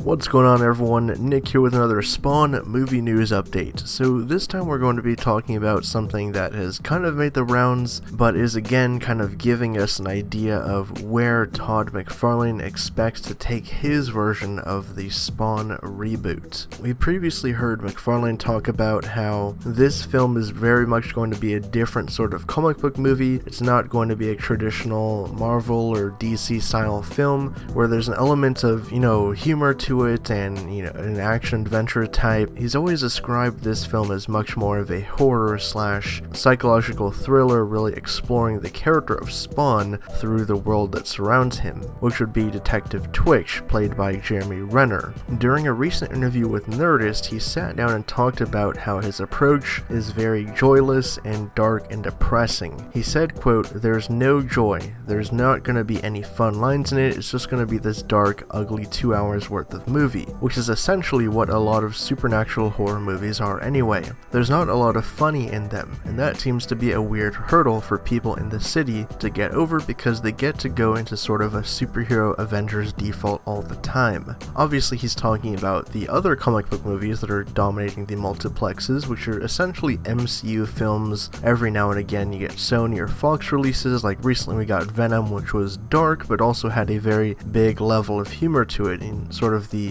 What's going on, everyone? Nick here with another Spawn movie news update. So this time we're going to be talking about something that has kind of made the rounds, but is again kind of giving us an idea of where Todd McFarlane expects to take his version of the Spawn reboot. We previously heard McFarlane talk about how this film is very much going to be a different sort of comic book movie. It's not going to be a traditional Marvel or DC style film where there's an element of, humor to it and, an action adventure type. He's always described this film as much more of a horror slash psychological thriller, really exploring the character of Spawn through the world that surrounds him, which would be Detective Twitch, played by Jeremy Renner. During a recent interview with Nerdist, he sat down and talked about how his approach is very joyless and dark and depressing. He said, quote, "There's no joy. There's not going to be any fun lines in it. It's just going to be this dark, ugly 2 hours worth of movie," which is essentially what a lot of supernatural horror movies are anyway. There's not a lot of funny in them, and that seems to be a weird hurdle for people in the city to get over because they get to go into sort of a superhero Avengers default all the time. Obviously, he's talking about the other comic book movies that are dominating the multiplexes, which are essentially MCU films. Every now and again you get Sony or Fox releases, like recently we got Venom, which was dark but also had a very big level of humor to it in sort of the,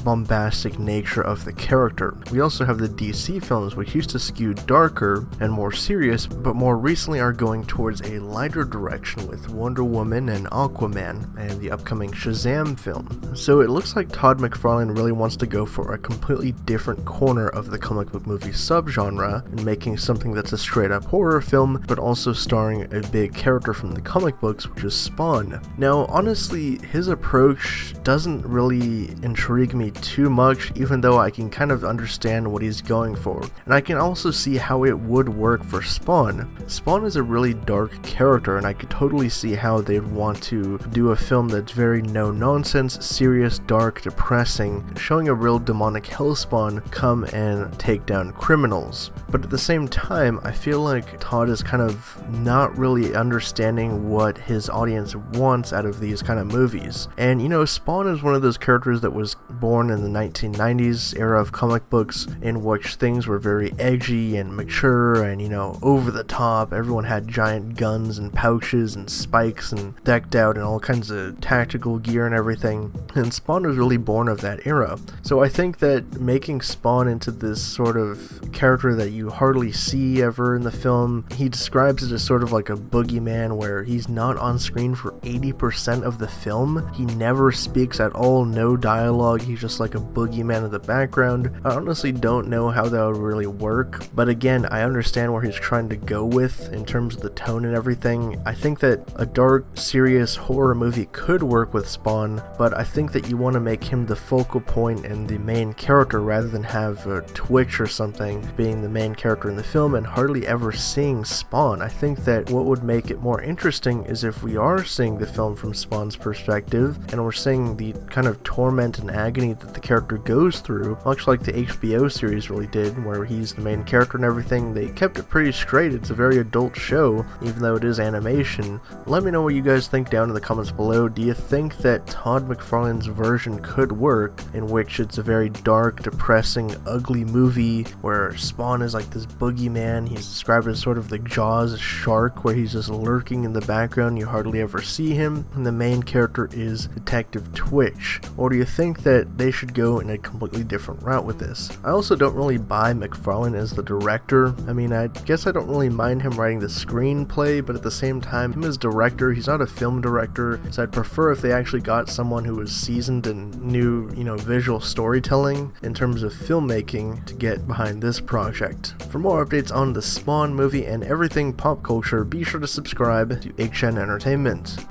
bombastic nature of the character. We also have the DC films, which used to skew darker and more serious, but more recently are going towards a lighter direction with Wonder Woman and Aquaman and the upcoming Shazam film. So it looks like Todd McFarlane really wants to go for a completely different corner of the comic book movie subgenre and making something that's a straight up horror film, but also starring a big character from the comic books, which is Spawn. Now, honestly, his approach doesn't really intrigue me too much, even though I can kind of understand what he's going for. And I can also see how it would work for Spawn. Spawn is a really dark character, and I could totally see how they'd want to do a film that's very no-nonsense, serious, dark, depressing, showing a real demonic hellspawn come and take down criminals. But at the same time, I feel like Todd is kind of not really understanding what his audience wants out of these kind of movies. And Spawn is one of those characters that was born in the 1990s era of comic books, in which things were very edgy and mature and, over the top. Everyone had giant guns and pouches and spikes and decked out in all kinds of tactical gear and everything. And Spawn was really born of that era. So I think that making Spawn into this sort of character that you hardly see ever in the film, he describes it as sort of like a boogeyman where he's not on screen for 80% of the film. He never speaks at all, no dialogue, he's just like a boogeyman in the background. I honestly don't know how that would really work, but again, I understand where he's trying to go with in terms of the tone and everything. I think that a dark, serious horror movie could work with Spawn, but I think that you want to make him the focal point and the main character rather than have a Twitch or something being the main character in the film and hardly ever seeing Spawn. I think that what would make it more interesting is if we are seeing the film from Spawn's perspective and we're seeing the kind of torment and agony that the character goes through, much like the HBO series really did, where he's the main character and everything. They kept it pretty straight. It's a very adult show, even though it is animation. Let me know what you guys think down in the comments below. Do you think that Todd McFarlane's version could work, in which it's a very dark, depressing, ugly movie where Spawn is like this boogeyman? He's described as sort of the Jaws shark, where he's just lurking in the background, you hardly ever see him, and the main character is Detective Twitch? Or do you think that they should go in a completely different route with this? I also don't really buy McFarlane as the director. I guess I don't really mind him writing the screenplay, but at the same time, him as director, he's not a film director, so I'd prefer if they actually got someone who was seasoned and knew, visual storytelling in terms of filmmaking to get behind this project. For more updates on the Spawn movie and everything pop culture, be sure to subscribe to HN Entertainment.